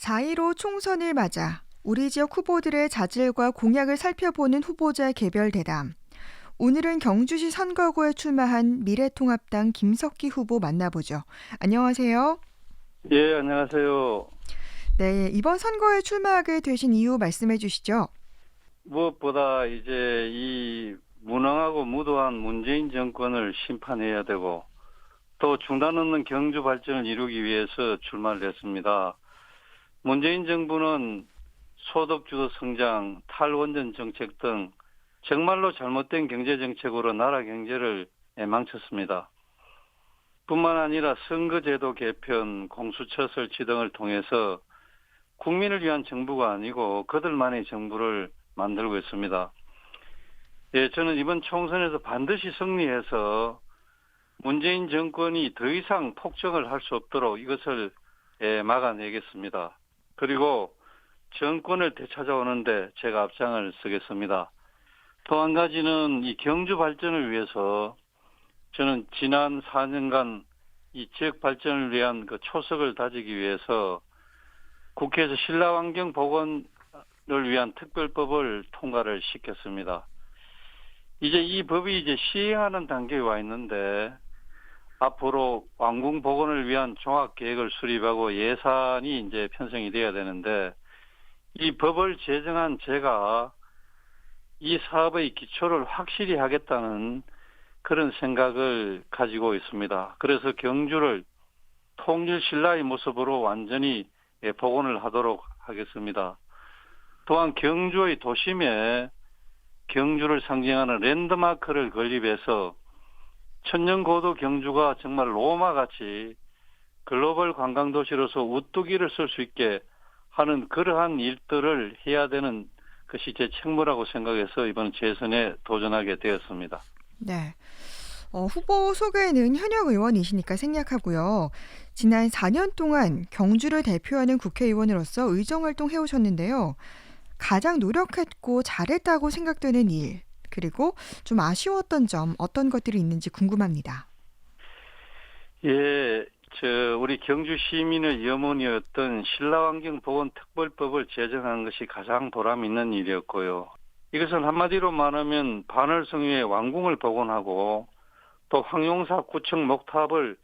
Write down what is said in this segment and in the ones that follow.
4.15 총선을 맞아 우리 지역 후보들의 자질과 공약을 살펴보는 후보자 개별 대담. 오늘은 경주시 선거구에 출마한 미래통합당 김석기 후보 만나보죠. 안녕하세요. 예, 안녕하세요. 네, 이번 선거에 출마하게 되신 이유 말씀해 주시죠. 무엇보다 이제 이 무능하고 무도한 문재인 정권을 심판해야 되고 또 중단 없는 경주 발전을 이루기 위해서 출마를 했습니다. 문재인 정부는 소득주도 성장, 탈원전 정책 등 정말로 잘못된 경제 정책으로 나라 경제를 망쳤습니다. 뿐만 아니라 선거제도 개편, 공수처 설치 등을 통해서 국민을 위한 정부가 아니고 그들만의 정부를 만들고 있습니다. 예, 저는 이번 총선에서 반드시 승리해서 문재인 정권이 더 이상 폭정을 할 수 없도록 이것을 막아내겠습니다. 그리고 정권을 되찾아오는데 제가 앞장을 서겠습니다. 또 한 가지는 이 경주 발전을 위해서 저는 지난 4년간 이 지역 발전을 위한 그 초석을 다지기 위해서 국회에서 신라환경 복원을 위한 특별법을 통과를 시켰습니다. 이제 이 법이 이제 시행하는 단계에 와 있는데 앞으로 왕궁 복원을 위한 종합계획을 수립하고 예산이 이제 편성이 돼야 되는데 이 법을 제정한 제가 이 사업의 기초를 확실히 하겠다는 그런 생각을 가지고 있습니다. 그래서 경주를 통일 신라의 모습으로 완전히 복원을 하도록 하겠습니다. 또한 경주의 도심에 경주를 상징하는 랜드마크를 건립해서 천년고도 경주가 정말 로마같이 글로벌 관광도시로서 우뚝이를 쓸 수 있게 하는 그러한 일들을 해야 되는 것이 제 책무라고 생각해서 이번 재선에 도전하게 되었습니다. 네. 후보 소개는 현역 의원이시니까 생략하고요. 지난 4년 동안 경주를 대표하는 국회의원으로서 의정활동 해오셨는데요. 가장 노력했고 잘했다고 생각되는 일, 그리고 좀 아쉬웠던 점 어떤 것들이 있는지 궁금합니다. 예, 우리 경주 시민의 염원이었던 신라환경보건특별법을 제정한 것이 가장 보람 있는 일이었고요. 이것은 한마디로 말하면 반월성위의 왕궁을 복원하고 또 황용사 구청 목탑을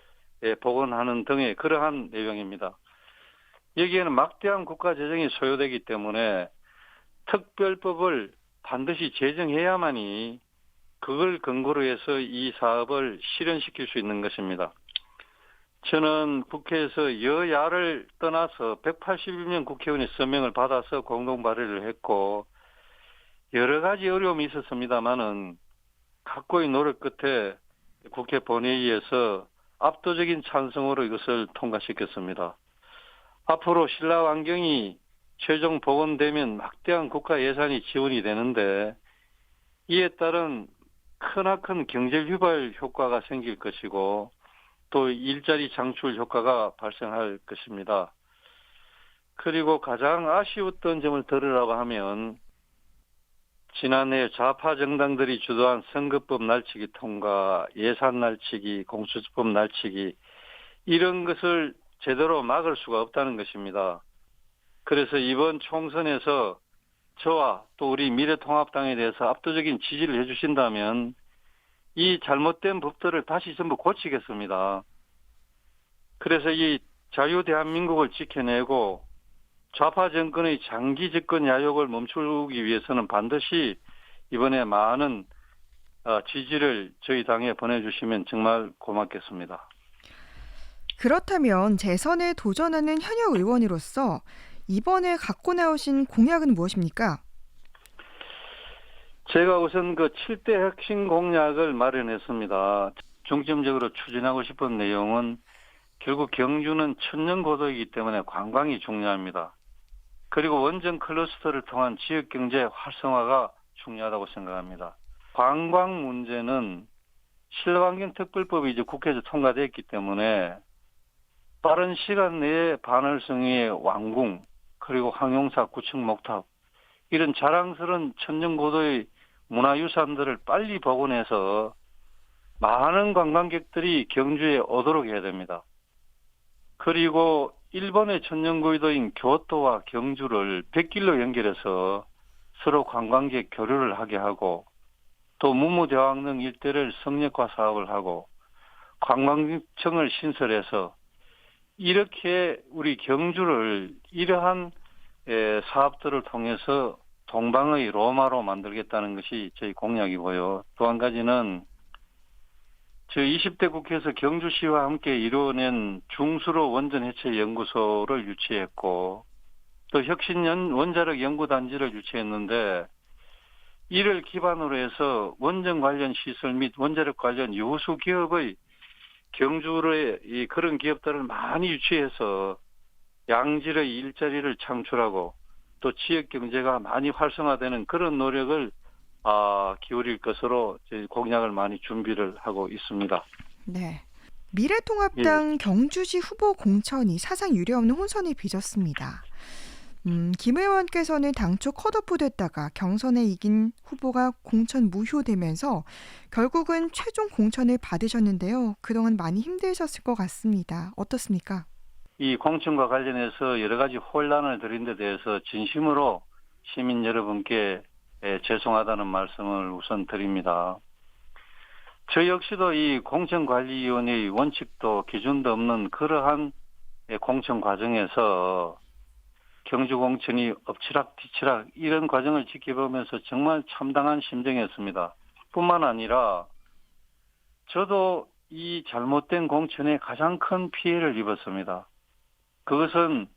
복원하는 등의 그러한 내용입니다. 여기에는 막대한 국가 재정이 소요되기 때문에 특별법을 반드시 제정해야만이 그걸 근거로 해서 이 사업을 실현시킬 수 있는 것입니다. 저는 국회에서 여야를 떠나서 181명 국회의원의 서명을 받아서 공동 발의를 했고 여러 가지 어려움이 있었습니다마는 각고의 노력 끝에 국회 본회의에서 압도적인 찬성으로 이것을 통과시켰습니다. 앞으로 신라환경이 최종 복원되면 막대한 국가 예산이 지원이 되는데 이에 따른 크나큰 경제유발 효과가 생길 것이고 또 일자리 창출 효과가 발생할 것입니다. 그리고 가장 아쉬웠던 점을 들으라고 하면 지난해 좌파 정당들이 주도한 선거법 날치기 통과, 예산 날치기, 공수처법 날치기 이런 것을 제대로 막을 수가 없다는 것입니다. 그래서 이번 총선에서 저와 또 우리 미래통합당에 대해서 압도적인 지지를 해주신다면 이 잘못된 법들을 다시 전부 고치겠습니다. 그래서 이 자유대한민국을 지켜내고 좌파 정권의 장기 집권 야욕을 멈추기 위해서는 반드시 이번에 많은 지지를 저희 당에 보내주시면 정말 고맙겠습니다. 그렇다면 재선에 도전하는 현역 의원으로서 이번에 갖고 나오신 공약은 무엇입니까? 제가 우선 그 7대 핵심 공약을 마련했습니다. 중점적으로 추진하고 싶은 내용은 결국 경주는 천년고도이기 때문에 관광이 중요합니다. 그리고 원전 클러스터를 통한 지역경제 활성화가 중요하다고 생각합니다. 관광 문제는 신라환경특별법이 이제 국회에서 통과됐기 때문에 빠른 시간 내에 반월성의 왕궁 그리고 황용사 구청 목탑 이런 자랑스러운 천년고도의 문화유산들을 빨리 복원해서 많은 관광객들이 경주에 오도록 해야 됩니다. 그리고 일본의 천년고유도인 교토와 경주를 백길로 연결해서 서로 관광객 교류를 하게 하고 또 무무대왕릉 일대를 성역화 사업을 하고 관광청을 신설해서 이렇게 우리 경주를 이러한 사업들을 통해서 동방의 로마로 만들겠다는 것이 저희 공약이고요. 또 한 가지는 저희 20대 국회에서 경주시와 함께 이루어낸 중수로 원전 해체 연구소를 유치했고 또 혁신 원자력 연구단지를 유치했는데 이를 기반으로 해서 원전 관련 시설 및 원자력 관련 요소 기업의 경주의 이 그런 기업들을 많이 유치해서 양질의 일자리를 창출하고 또 지역 경제가 많이 활성화되는 그런 노력을 기울일 것으로 저희 공약을 많이 준비를 하고 있습니다. 네. 예. 미래통합당 경주시 후보 공천이 사상 유례없는 혼선을 빚었습니다. 김 의원께서는 당초 컷오프 됐다가 경선에 이긴 후보가 공천 무효되면서 결국은 최종 공천을 받으셨는데요. 그동안 많이 힘드셨을 것 같습니다. 어떻습니까? 이 공천과 관련해서 여러 가지 혼란을 드린 데 대해서 진심으로 시민 여러분께 죄송하다는 말씀을 우선 드립니다. 저 역시도 이 공천관리위원회의 원칙도 기준도 없는 그러한 공천 과정에서 경주 공천이 엎치락뒤치락 이런 과정을 지켜보면서 정말 참담한 심정이었습니다. 뿐만 아니라 저도 이 잘못된 공천에 가장 큰 피해를 입었습니다. 그것은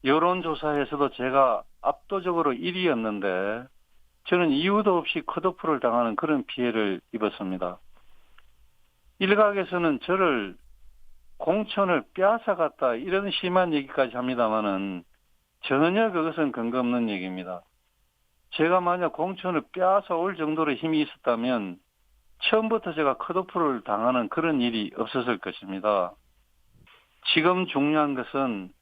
여론조사에서도 제가 압도적으로 1위였는데 저는 이유도 없이 컷오프를 당하는 그런 피해를 입었습니다. 일각에서는 저를 공천을 빼앗아갔다 이런 심한 얘기까지 합니다마는 전혀 그것은 근거 없는 얘기입니다. 제가 만약 공천을 빼앗아 올 정도로 힘이 있었다면 처음부터 제가 컷오프를 당하는 그런 일이 없었을 것입니다. 지금 중요한 것은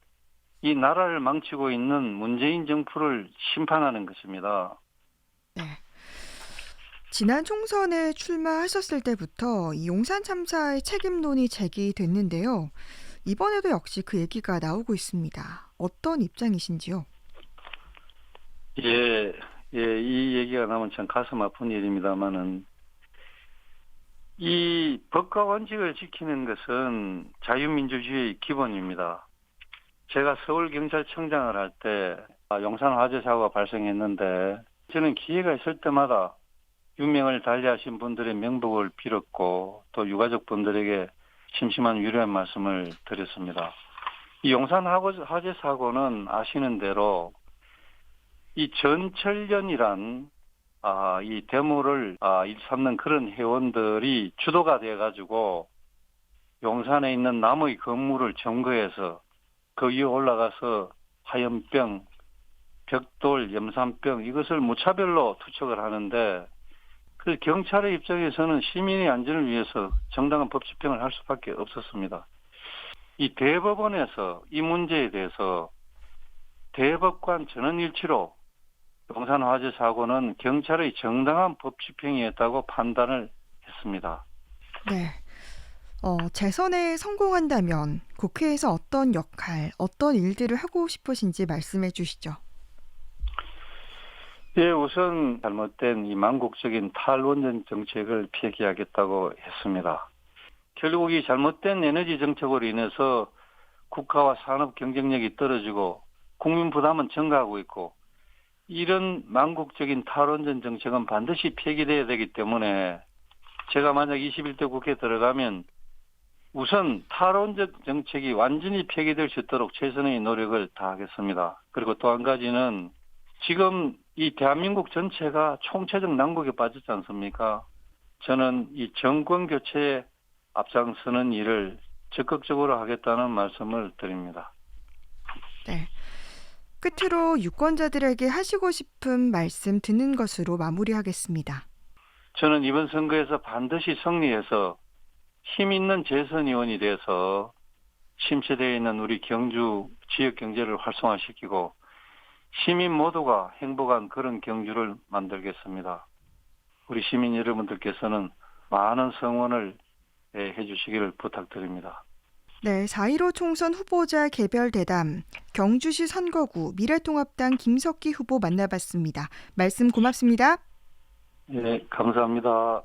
이 나라를 망치고 있는 문재인 정부를 심판하는 것입니다. 네. 지난 총선에 출마하셨을 때부터 이 용산 참사의 책임론이 제기됐는데요. 이번에도 역시 그 얘기가 나오고 있습니다. 어떤 입장이신지요? 예, 이 얘기가 나오면 참 가슴 아픈 일입니다만은 이 법과 원칙을 지키는 것은 자유민주주의의 기본입니다. 제가 서울경찰청장을 할 때 용산 화재 사고가 발생했는데 저는 기회가 있을 때마다 유명을 달리하신 분들의 명복을 빌었고 또 유가족분들에게 심심한 위로의 말씀을 드렸습니다. 이 용산 화재 사고는 아시는 대로 이 전철련이란 이 데모를 일삼는 그런 회원들이 주도가 돼가지고 용산에 있는 남의 건물을 점거해서 그 위에 올라가서 화염병, 벽돌, 염산병 이것을 무차별로 투척을 하는데 그 경찰의 입장에서는 시민의 안전을 위해서 정당한 법 집행을 할 수밖에 없었습니다. 이 대법원에서 이 문제에 대해서 대법관 전원일치로 용산 화재 사고는 경찰의 정당한 법 집행이었다고 판단을 했습니다. 네. 재선에 성공한다면 국회에서 어떤 역할, 어떤 일들을 하고 싶으신지 말씀해 주시죠. 예, 우선 잘못된 이 망국적인 탈원전 정책을 폐기하겠다고 했습니다. 결국 이 잘못된 에너지 정책으로 인해서 국가와 산업 경쟁력이 떨어지고 국민 부담은 증가하고 있고 이런 망국적인 탈원전 정책은 반드시 폐기돼야 되기 때문에 제가 만약 21대 국회에 들어가면 우선 탈원전 정책이 완전히 폐기될 수 있도록 최선의 노력을 다하겠습니다. 그리고 또 한 가지는 지금 이 대한민국 전체가 총체적 난국에 빠졌지 않습니까? 저는 이 정권 교체에 앞장서는 일을 적극적으로 하겠다는 말씀을 드립니다. 네. 끝으로 유권자들에게 하시고 싶은 말씀 듣는 것으로 마무리하겠습니다. 저는 이번 선거에서 반드시 승리해서 힘 있는 재선 의원이 돼서 침체되어 있는 우리 경주 지역 경제를 활성화시키고 시민 모두가 행복한 그런 경주를 만들겠습니다. 우리 시민 여러분들께서는 많은 성원을 해주시기를 부탁드립니다. 네, 4.15 총선 후보자 개별 대담, 경주시 선거구 미래통합당 김석기 후보 만나봤습니다. 말씀 고맙습니다. 예, 감사합니다.